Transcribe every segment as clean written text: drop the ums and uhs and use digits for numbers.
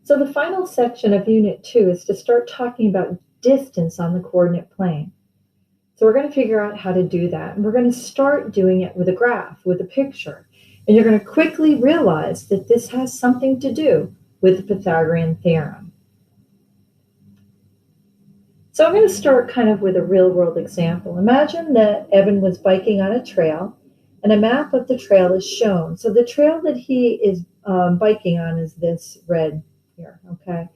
So the final section of Unit 2 is to start talking about distance on the coordinate plane. So we're going to figure out how to do that. And we're going to start doing it with a graph, with a picture. And you're going to quickly realize that this has something to do with the Pythagorean theorem. So I'm going to start kind of with a real world example. Imagine that Evan was biking on a trail and a map of the trail is shown. So the trail that he is biking on is this red here, okay?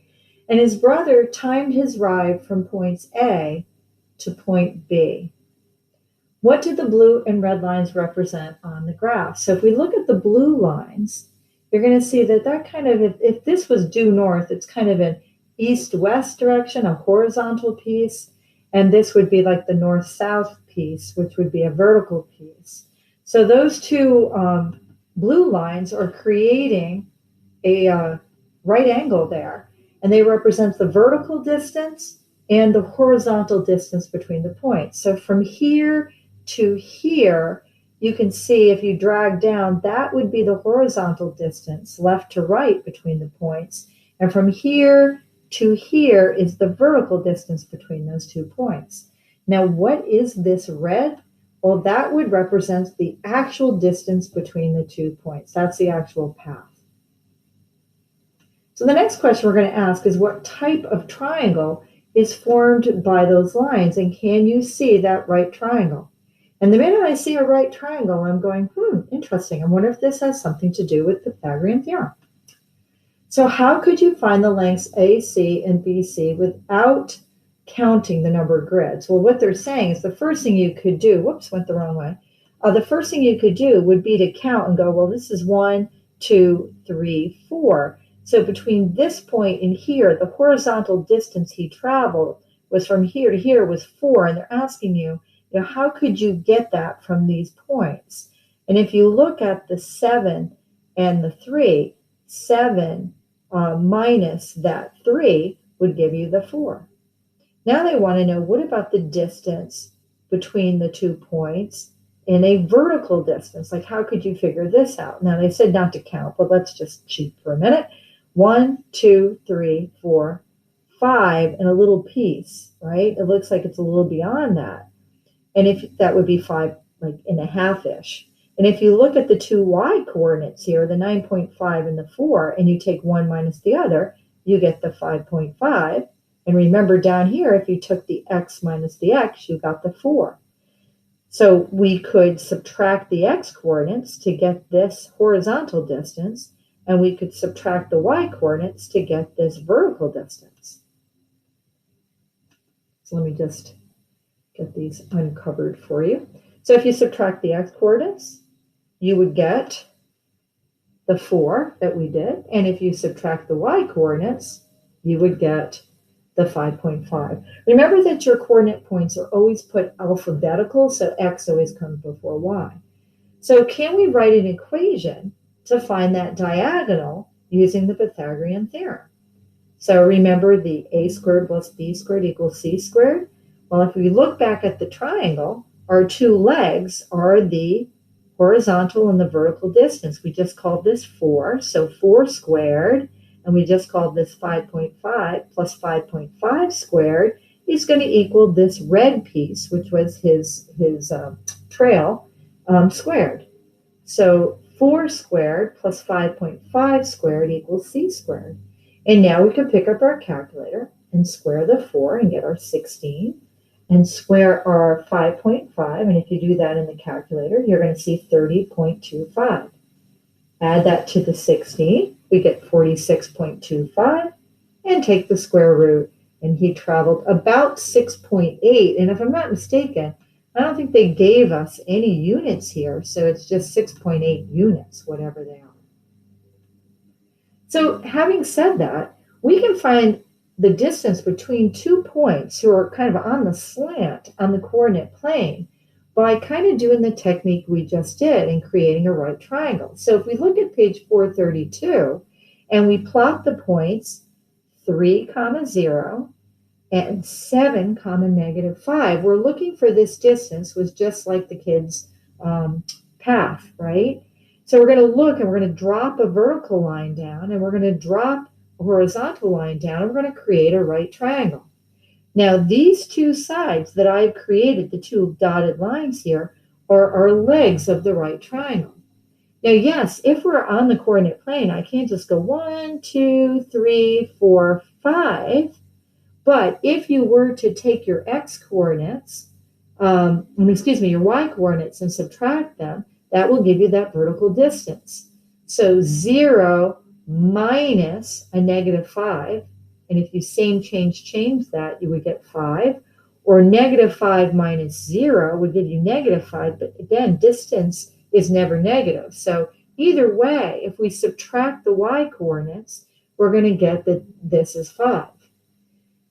And his brother timed his ride from points A to point B. What do the blue and red lines represent on the graph? So if we look at the blue lines, you're going to see that kind of, if this was due north, it's kind of an east-west direction, a horizontal piece, and this would be like the north-south piece, which would be a vertical piece. So those two blue lines are creating a right angle there, and they represent the vertical distance and the horizontal distance between the points. So from here to here, you can see if you drag down, that would be the horizontal distance left to right between the points. And from here to here is the vertical distance between those 2 points. Now, what is this red? Well, that would represent the actual distance between the 2 points. That's the actual path. So the next question we're going to ask is, what type of triangle is formed by those lines? And can you see that right triangle? And the minute I see a right triangle, I'm going, interesting. I wonder if this has something to do with the Pythagorean theorem. So how could you find the lengths AC and BC without counting the number of grids? Well, what they're saying is the first thing you could do, whoops, went the wrong way. The first thing you could do would be to count and go, well, this is 1, 2, 3, 4. So between this point and here, the horizontal distance he traveled was from here to here was 4. And they're asking you, how could you get that from these points? And if you look at the 7 and the 3, 7 minus that 3 would give you the 4. Now they want to know, what about the distance between the 2 points in a vertical distance? Like, how could you figure this out? Now, they said not to count, but let's just cheat for a minute. 1, 2, 3, 4, 5, and a little piece, right? It looks like it's a little beyond that. And if that would be 5, like in a half-ish. And if you look at the 2 y coordinates here, the 9.5 and the 4, and you take one minus the other, you get the 5.5. And remember down here, if you took the x minus the x, you got the 4. So we could subtract the x coordinates to get this horizontal distance, and we could subtract the y coordinates to get this vertical distance. So let me just get these uncovered for you. So if you subtract the x coordinates, you would get the 4 that we did. And if you subtract the y coordinates, you would get the 5.5. Remember that your coordinate points are always put alphabetical, so x always comes before y. So can we write an equation to find that diagonal using the Pythagorean theorem? So remember the a squared plus b squared equals c squared? Well, if we look back at the triangle, our 2 legs are the horizontal and the vertical distance. We just called this 4, so 4 squared, and we just called this 5.5 plus 5.5 squared is going to equal this red piece, which was his trail, squared. So 4 squared plus 5.5 squared equals c squared. And now we can pick up our calculator and square the 4 and get our 16. And square our 5.5, and if you do that in the calculator, you're going to see 30.25. Add that to the 16, we get 46.25, and take the square root. And he traveled about 6.8, and if I'm not mistaken, I don't think they gave us any units here, so it's just 6.8 units, whatever they are. So having said that, we can find the distance between 2 points who are kind of on the slant on the coordinate plane by kind of doing the technique we just did in creating a right triangle. So if we look at page 432 and we plot the points 3, 0 and 7, -5, we're looking for this distance was just like the kid's path, right? So we're going to look and we're going to drop a vertical line down and we're going to drop horizontal line down, and we're going to create a right triangle. Now, these two sides that I've created, the two dotted lines here, are our legs of the right triangle. Now, yes, if we're on the coordinate plane, I can't just go 1, 2, 3, 4, 5. But if you were to take your x coordinates, your y coordinates and subtract them, that will give you that vertical distance. So 0 minus a -5, and if you change that, you would get 5. Or -5 minus 0 would give you -5, but again, distance is never negative. So either way, if we subtract the y coordinates, we're going to get that this is 5.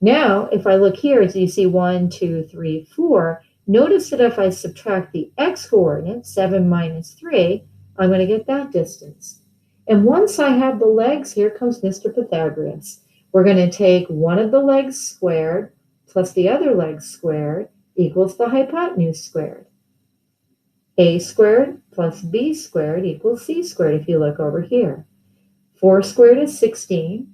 Now, if I look here, as you see 1, 2, 3, 4, notice that if I subtract the x coordinate, 7 minus 3, I'm going to get that distance. And once I have the legs, here comes Mr. Pythagoras. We're going to take one of the legs squared plus the other leg squared equals the hypotenuse squared. A squared plus b squared equals c squared if you look over here. 4 squared is 16.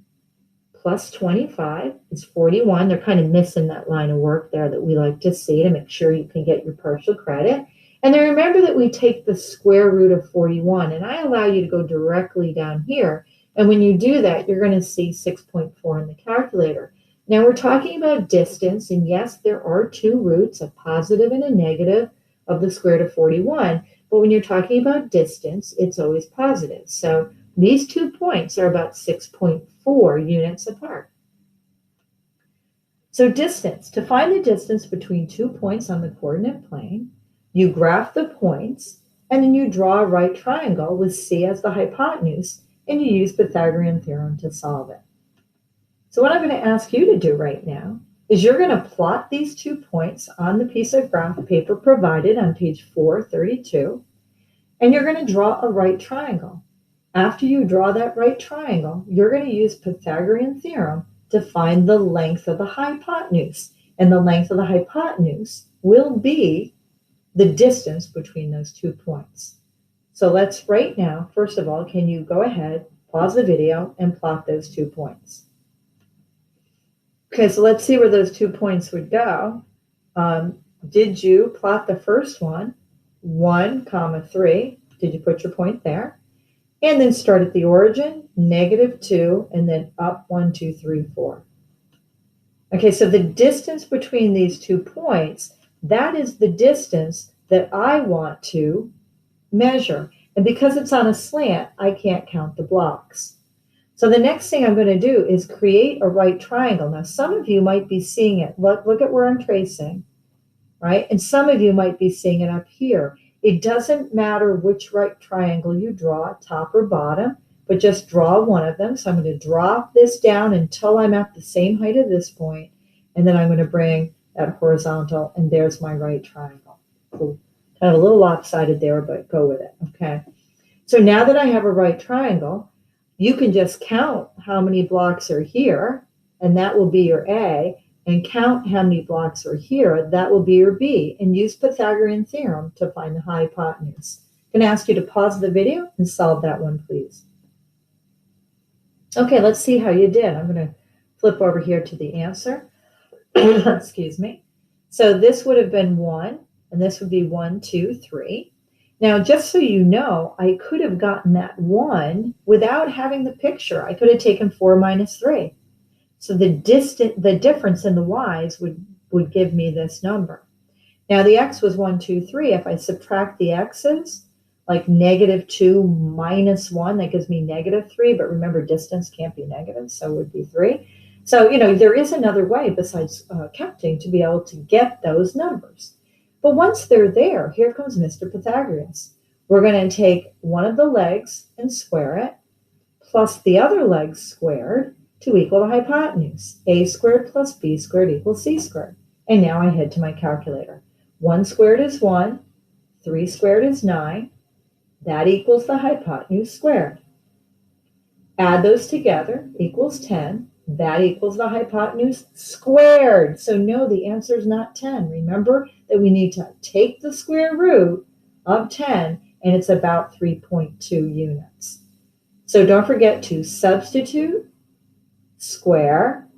Plus 25 is 41. They're kind of missing that line of work there that we like to see to make sure you can get your partial credit. And then remember that we take the square root of 41, and I allow you to go directly down here. And when you do that, you're going to see 6.4 in the calculator. Now we're talking about distance, and yes, there are two roots, a positive and a negative of the square root of 41. But when you're talking about distance, it's always positive. So these 2 points are about 6.4 units apart. So distance. To find the distance between 2 points on the coordinate plane, you graph the points, and then you draw a right triangle with C as the hypotenuse, and you use Pythagorean theorem to solve it. So what I'm going to ask you to do right now is you're going to plot these 2 points on the piece of graph paper provided on page 432, and you're going to draw a right triangle. After you draw that right triangle, you're going to use Pythagorean theorem to find the length of the hypotenuse. And the length of the hypotenuse will be the distance between those 2 points. So let's right now, first of all, can you go ahead, pause the video, and plot those 2 points? Okay, so let's see where those 2 points would go. Did you plot the first one, 1, 3? Did you put your point there? And then start at the origin, -2, and then up 1, 2, 3, 4. Okay, so the distance between these 2 points, that is the distance that I want to measure. And because it's on a slant, I can't count the blocks. So the next thing I'm going to do is create a right triangle. Now, some of you might be seeing it. Look at where I'm tracing, right? And some of you might be seeing it up here. It doesn't matter which right triangle you draw, top or bottom, but just draw one of them. So I'm going to drop this down until I'm at the same height of this point, and then I'm going to bring that horizontal, and there's my right triangle. So kind of a little lopsided there, but go with it, okay? So now that I have a right triangle, you can just count how many blocks are here, and that will be your A, and count how many blocks are here, that will be your B, and use Pythagorean theorem to find the hypotenuse. I'm going to ask you to pause the video and solve that one, please. Okay, let's see how you did. I'm going to flip over here to the answer. Excuse me. So this would have been 1, and this would be 1, 2, 3. Now, just so you know, I could have gotten that 1 without having the picture. I could have taken 4 minus 3. So the difference in the y's would give me this number. Now the x was 1, 2, 3. If I subtract the x's, like -2 minus 1, that gives me -3. But remember, distance can't be negative, so it would be 3. So, there is another way besides counting to be able to get those numbers. But once they're there, here comes Mr. Pythagoras. We're going to take one of the legs and square it, plus the other leg squared, to equal the hypotenuse. A squared plus b squared equals c squared. And now I head to my calculator. 1 squared is 1. 3 squared is 9. That equals the hypotenuse squared. Add those together, equals 10. That equals the hypotenuse squared. So no, the answer is not 10. Remember that we need to take the square root of 10, and it's about 3.2 units. So don't forget to substitute square,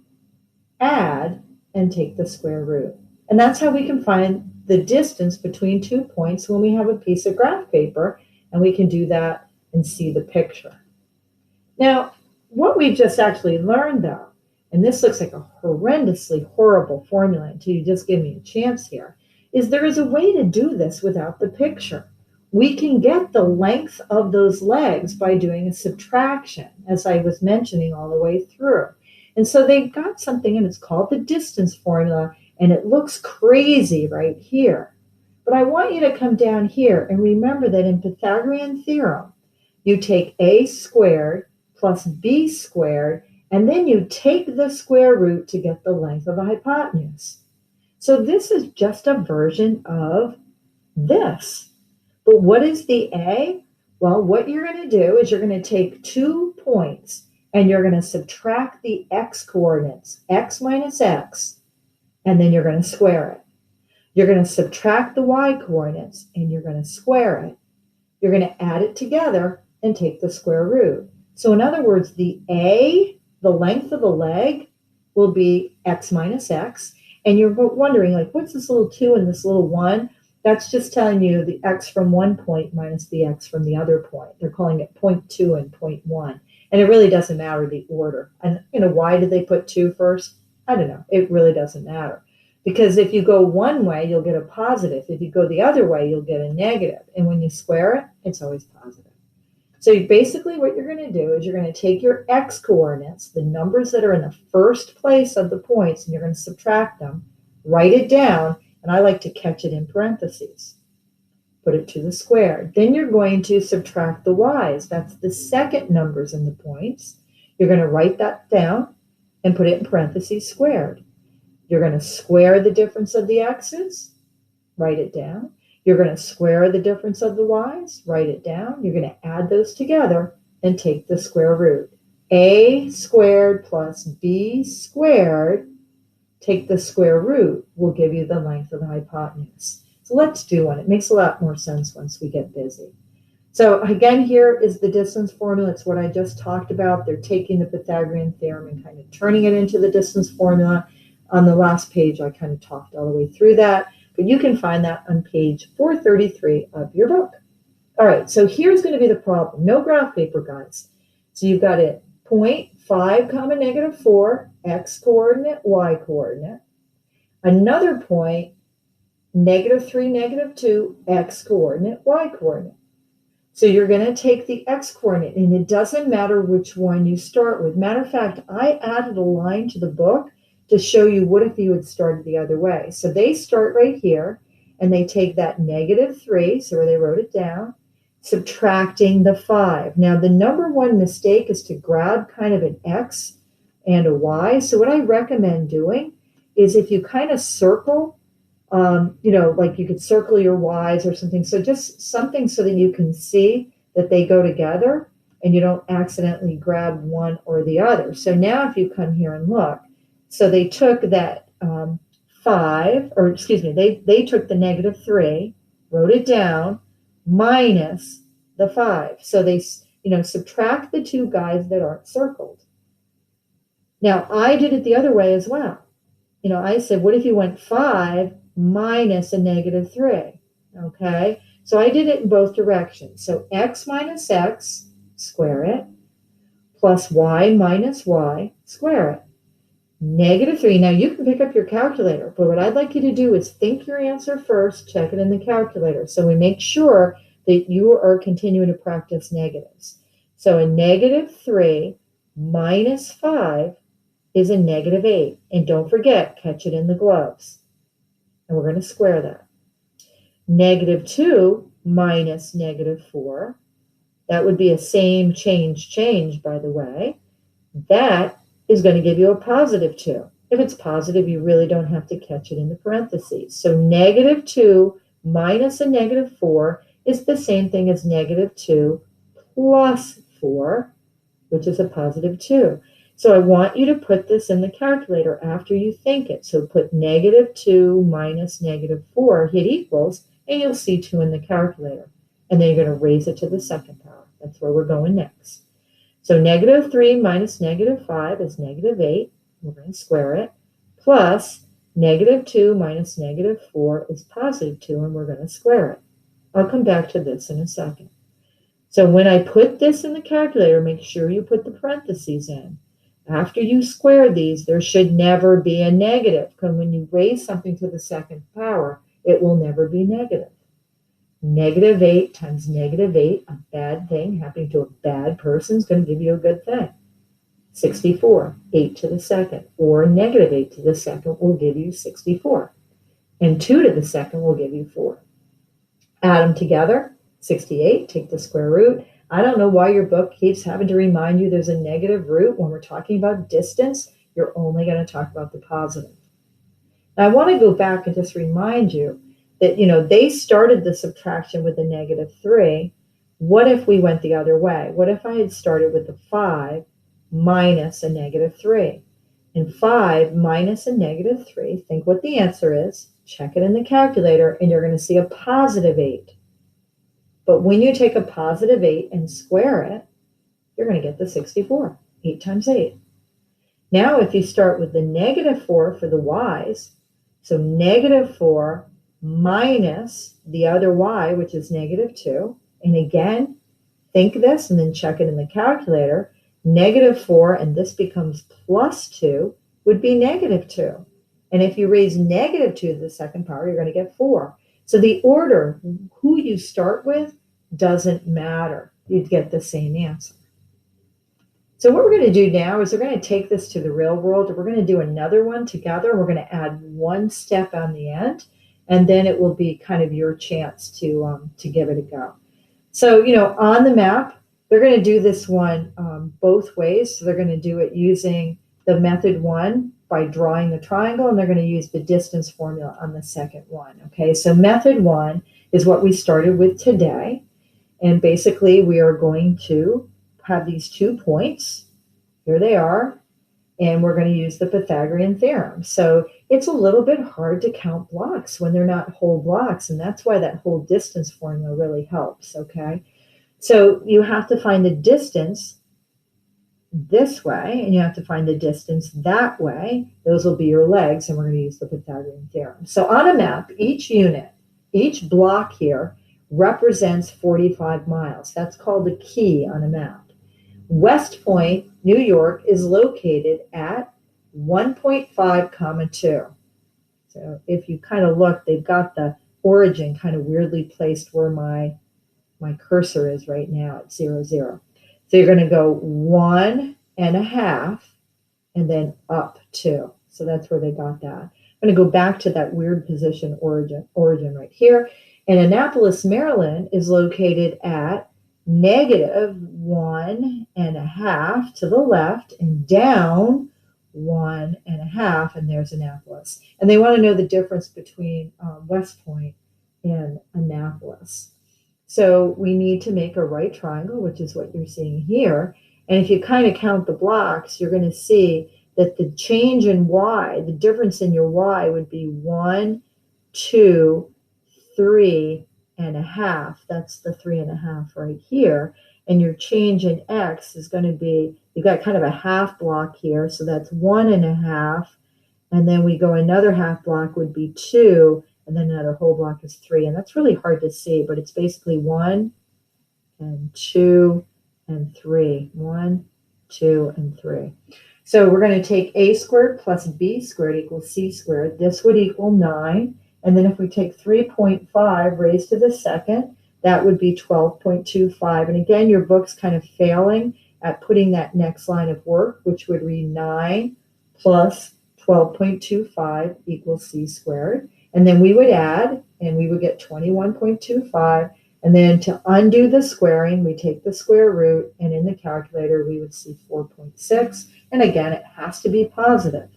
add, and take the square root. And that's how we can find the distance between 2 points when we have a piece of graph paper, and we can do that and see the picture. Now, what we've just actually learned though, and this looks like a horrendously horrible formula until you just give me a chance here, is there is a way to do this without the picture. We can get the length of those legs by doing a subtraction, as I was mentioning all the way through. And so they've got something, and it's called the distance formula, and it looks crazy right here. But I want you to come down here and remember that in Pythagorean theorem, you take a squared plus b squared, and then you take the square root to get the length of the hypotenuse. So this is just a version of this. But what is the a? Well, what you're going to do is you're going to take 2 points and you're going to subtract the x coordinates, x minus x, and then you're going to square it. You're going to subtract the y coordinates and you're going to square it. You're going to add it together and take the square root. So in other words, the a, the length of the leg, will be x minus x. And you're wondering, like, what's this little 2 and this little 1? That's just telling you the x from one point minus the x from the other point. They're calling it 0.2 and 0.1. And it really doesn't matter the order. And, why did they put 2 first? I don't know. It really doesn't matter. Because if you go one way, you'll get a positive. If you go the other way, you'll get a negative. And when you square it, it's always positive. So basically what you're going to do is you're going to take your x coordinates, the numbers that are in the first place of the points, and you're going to subtract them, write it down, and I like to catch it in parentheses. Put it to the square. Then you're going to subtract the y's. That's the second numbers in the points. You're going to write that down and put it in parentheses squared. You're going to square the difference of the x's, write it down. You're going to square the difference of the y's, write it down. You're going to add those together and take the square root. A squared plus b squared, take the square root, will give you the length of the hypotenuse. So let's do one. It makes a lot more sense once we get busy. So again, here is the distance formula. It's what I just talked about. They're taking the Pythagorean theorem and kind of turning it into the distance formula. On the last page, I kind of talked all the way through that. But you can find that on page 433 of your book. All right, so here's going to be the problem. No graph paper, guys. So you've got it 0.5 comma negative 4, x coordinate, y coordinate. Another point, negative 3, negative 2, x coordinate, y coordinate. So you're going to take the x coordinate, and it doesn't matter which one you start with. Matter of fact, I added a line to the book to show you what if you had started the other way. So they start right here, and they take that negative 3, so where they wrote it down, subtracting the 5. Now, the number one mistake is to grab kind of an x and a y. So what I recommend doing is if you kind of circle, like you could circle your y's or something. So just something so that you can see that they go together and you don't accidentally grab one or the other. So now if you come here and look, so they took that 5, or excuse me, they took the negative 3, wrote it down, minus the 5. So they, subtract the 2 guys that aren't circled. Now, I did it the other way as well. I said, what if you went 5 minus a negative 3? Okay, so I did it in both directions. So x minus x, square it, plus y minus y, square it. Negative 3. Now, you can pick up your calculator, but what I'd like you to do is think your answer first, check it in the calculator, so we make sure that you are continuing to practice negatives. So a negative 3 minus 5 is a negative 8. And don't forget, catch it in the gloves. And we're going to square that. Negative 2 minus negative 4. That would be a same change, by the way. That is going to give you a positive 2. If it's positive, you really don't have to catch it in the parentheses. So negative 2 minus a negative 4 is the same thing as negative 2 plus 4, which is a positive 2. So I want you to put this in the calculator after you think it. So put negative 2 minus negative 4, hit equals, and you'll see 2 in the calculator. And then you're going to raise it to the second power. That's where we're going next. So negative 3 minus negative 5 is negative 8. We're going to square it. Plus negative 2 minus negative 4 is positive 2, and we're going to square it. I'll come back to this in a second. So when I put this in the calculator, make sure you put the parentheses in. After you square these, there should never be a negative, because when you raise something to the second power, it will never be negative. Negative 8 times negative 8, a bad thing happening to a bad person, is going to give you a good thing. 64, 8 to the second, or negative 8 to the second will give you 64. And 2 to the second will give you 4. Add them together, 68, take the square root. I don't know why your book keeps having to remind you there's a negative root. When we're talking about distance, you're only going to talk about the positive. Now, I want to go back and just remind you that, they started the subtraction with a negative 3. What if we went the other way? What if I had started with the 5 minus a negative 3? And 5 minus a negative 3, think what the answer is, check it in the calculator, and you're going to see a positive 8. But when you take a positive 8 and square it, you're going to get the 64, 8 times 8. Now, if you start with the negative 4 for the y's, so negative 4 minus the other y, which is negative 2, and again, think this and then check it in the calculator, negative 4, and this becomes plus 2, would be negative 2. And if you raise negative 2 to the second power, you're going to get 4. So the order, who you start with, doesn't matter. You'd get the same answer. So what we're going to do now is we're going to take this to the real world. We're going to do another one together. We're going to add one step on the end, and then it will be kind of your chance to give it a go. So, on the map, they're going to do this one both ways. So they're going to do it using the method 1 by drawing the triangle, and they're going to use the distance formula on the second one. Okay, so method 1 is what we started with today. And basically, we are going to have these 2 points. Here they are. And we're going to use the Pythagorean theorem. So it's a little bit hard to count blocks when they're not whole blocks. And that's why that whole distance formula really helps. Okay, so you have to find the distance this way, and you have to find the distance that way. Those will be your legs, and we're going to use the Pythagorean theorem. So on a map, each unit, each block here represents 45 miles. That's called a key on a map. West Point, New York, is located at 1.5, 2. So if you kind of look, they've got the origin kind of weirdly placed where my cursor is right now at 0, 0. So you're going to go 1.5 and then up 2. So that's where they got that. I'm going to go back to that weird position origin right here. And Annapolis, Maryland is located at negative 1.5 to the left and down 1.5, and there's Annapolis. And they want to know the difference between West Point and Annapolis. So we need to make a right triangle, which is what you're seeing here. And if you kind of count the blocks, you're going to see that the change in y, the difference in your y would be 1, 2, 3.5. That's the 3.5 right here. And your change in x is going to be, you've got kind of a half block here. So that's 1.5. And then we go another half block would be 2. And then another whole block is 3. And that's really hard to see, but it's basically 1 and 2 and 3. 1, 2, and 3. So we're going to take a squared plus b squared equals c squared. This would equal 9. And then if we take 3.5 raised to the second, that would be 12.25. And again, your book's kind of failing at putting that next line of work, which would read 9 plus 12.25 equals c squared. And then we would add, and we would get 21.25. And then to undo the squaring, we take the square root, and in the calculator, we would see 4.6. And again, it has to be positive.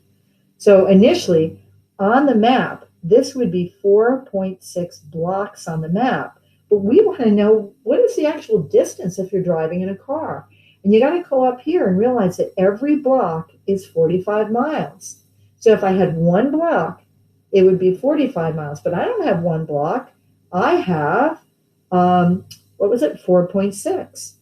So initially, on the map, this would be 4.6 blocks on the map. But we want to know, what is the actual distance if you're driving in a car? And you got to go up here and realize that every block is 45 miles. So if I had one block, it would be 45 miles. But I don't have one block. I have, 4.6.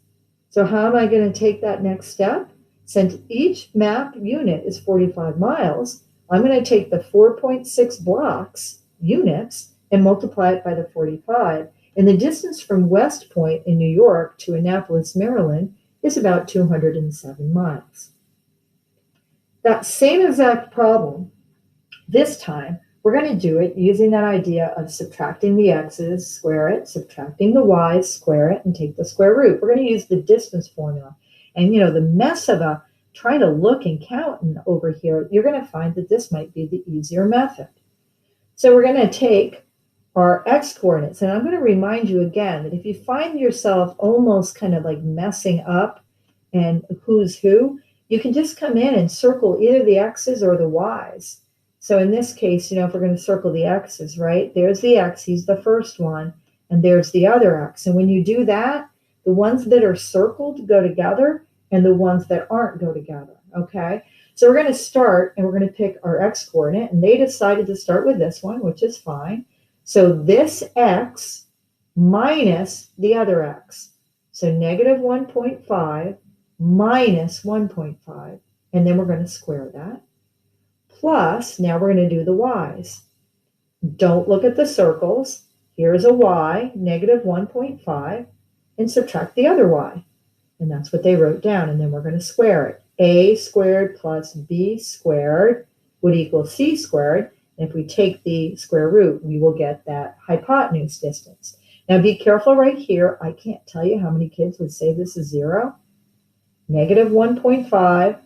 So how am I going to take that next step? Since each map unit is 45 miles, I'm going to take the 4.6 blocks, units, and multiply it by the 45. And the distance from West Point in New York to Annapolis, Maryland is about 207 miles. That same exact problem, this time, we're going to do it using that idea of subtracting the x's, square it, subtracting the y's, square it, and take the square root. We're going to use the distance formula. And, the mess of trying to look and count over here, you're going to find that this might be the easier method. So we're going to take our x coordinates, and I'm going to remind you again that if you find yourself almost kind of like messing up and who's who, you can just come in and circle either the x's or the y's. So in this case, if we're going to circle the x's, right, there's the x, he's the first one, and there's the other x. And when you do that, the ones that are circled go together, and the ones that aren't go together, okay? So we're going to start, and we're going to pick our x coordinate, and they decided to start with this one, which is fine. So this x minus the other x. So negative 1.5 minus 1.5, and then we're going to square that. Plus, now we're going to do the y's. Don't look at the circles. Here's a y, negative 1.5, and subtract the other y. And that's what they wrote down, and then we're going to square it. A squared plus b squared would equal c squared. And if we take the square root, we will get that hypotenuse distance. Now be careful right here. I can't tell you how many kids would say this is 0. Negative 1.5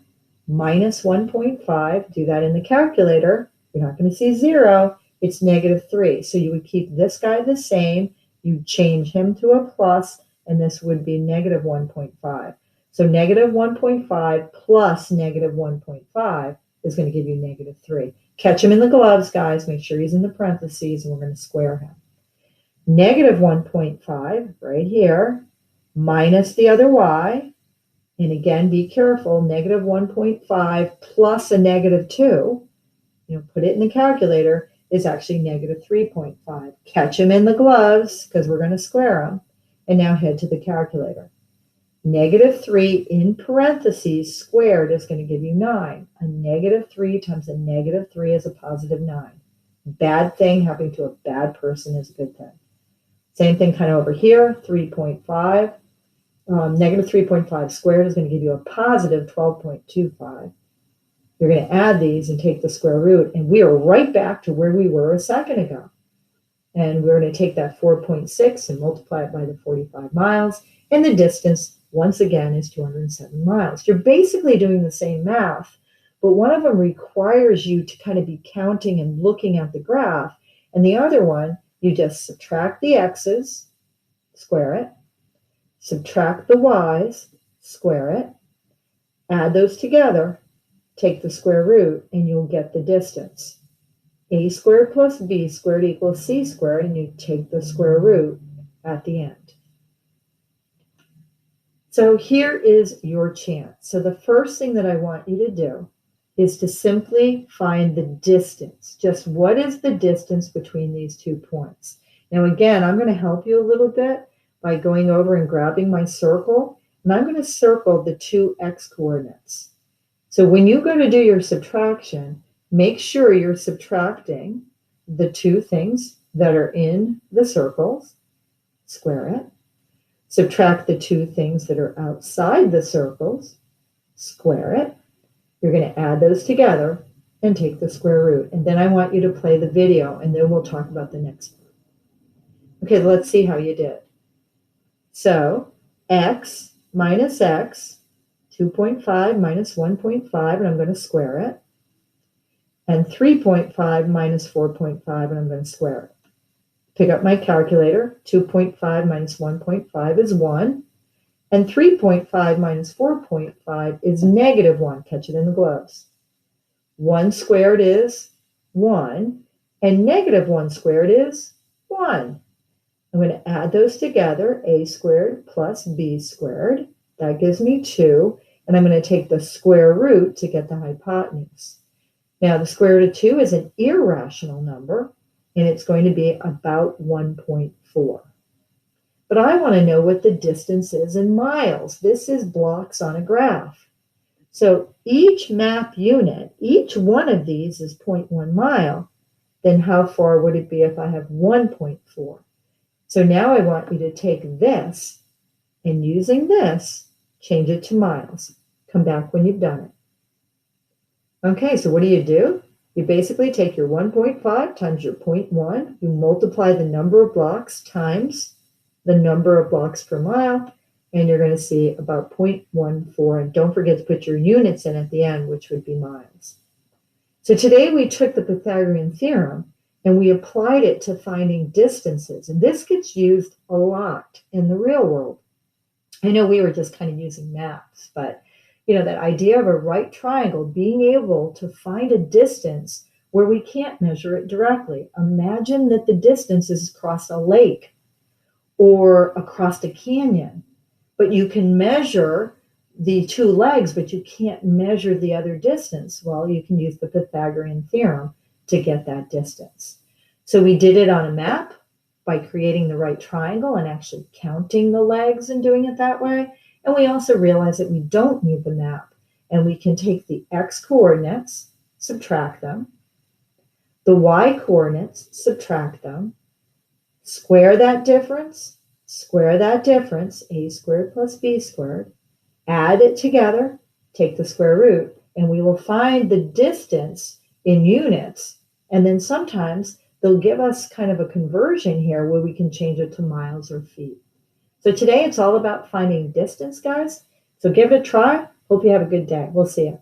minus 1.5, do that in the calculator. You're not going to see 0. It's negative 3. So you would keep this guy the same. You change him to a plus, and this would be negative 1.5. So negative 1.5 plus negative 1.5 is going to give you negative 3. Catch him in the gloves, guys. Make sure he's in the parentheses, and we're going to square him. Negative 1.5 right here minus the other y. And again, be careful, negative 1.5 plus a negative 2, put it in the calculator, is actually negative 3.5. Catch them in the gloves because we're going to square them. And now head to the calculator. Negative 3 in parentheses squared is going to give you 9. A negative 3 times a negative 3 is a positive 9. Bad thing happening to a bad person is a good thing. Same thing kind of over here, 3.5. Negative 3.5 squared is going to give you a positive 12.25. You're going to add these and take the square root, and we are right back to where we were a second ago. And we're going to take that 4.6 and multiply it by the 45 miles, and the distance, once again, is 207 miles. You're basically doing the same math, but one of them requires you to kind of be counting and looking at the graph, and the other one, you just subtract the x's, square it, subtract the y's, square it, add those together, take the square root, and you'll get the distance. A squared plus b squared equals c squared, and you take the square root at the end. So here is your chance. So the first thing that I want you to do is to simply find the distance. Just what is the distance between these 2 points? Now again, I'm going to help you a little bit by going over and grabbing my circle, and I'm going to circle the 2 x coordinates. So when you go to do your subtraction, make sure you're subtracting the 2 things that are in the circles, square it. Subtract the 2 things that are outside the circles, square it. You're going to add those together and take the square root. And then I want you to play the video, and then we'll talk about the next one. Okay, let's see how you did. So x minus x, 2.5 minus 1.5, and I'm going to square it. And 3.5 minus 4.5, and I'm going to square it. Pick up my calculator. 2.5 minus 1.5 is 1. And 3.5 minus 4.5 is negative 1. Catch it in the gloves. 1 squared is 1. And negative 1 squared is 1. I'm going to add those together, a squared plus b squared. That gives me 2. And I'm going to take the square root to get the hypotenuse. Now, the square root of 2 is an irrational number, and it's going to be about 1.4. but I want to know what the distance is in miles. This is blocks on a graph. So each map unit, each one of these is 0.1 mile. Then how far would it be if I have 1.4? So now I want you to take this and using this, change it to miles. Come back when you've done it. Okay, so what do? You basically take your 1.5 times your 0.1, you multiply the number of blocks times the number of blocks per mile, and you're going to see about 0.14. And don't forget to put your units in at the end, which would be miles. So today we took the Pythagorean theorem and we applied it to finding distances. And this gets used a lot in the real world. I know we were just kind of using maps, but that idea of a right triangle, being able to find a distance where we can't measure it directly. Imagine that the distance is across a lake or across a canyon, but you can measure the two legs, but you can't measure the other distance. Well, you can use the Pythagorean theorem to get that distance. So we did it on a map by creating the right triangle and actually counting the legs and doing it that way. And we also realized that we don't need the map, and we can take the x coordinates, subtract them, the y coordinates, subtract them, square that difference, a squared plus b squared, add it together, take the square root, and we will find the distance in units. And then sometimes they'll give us kind of a conversion here where we can change it to miles or feet. So today it's all about finding distance, guys. So give it a try. Hope you have a good day. We'll see you.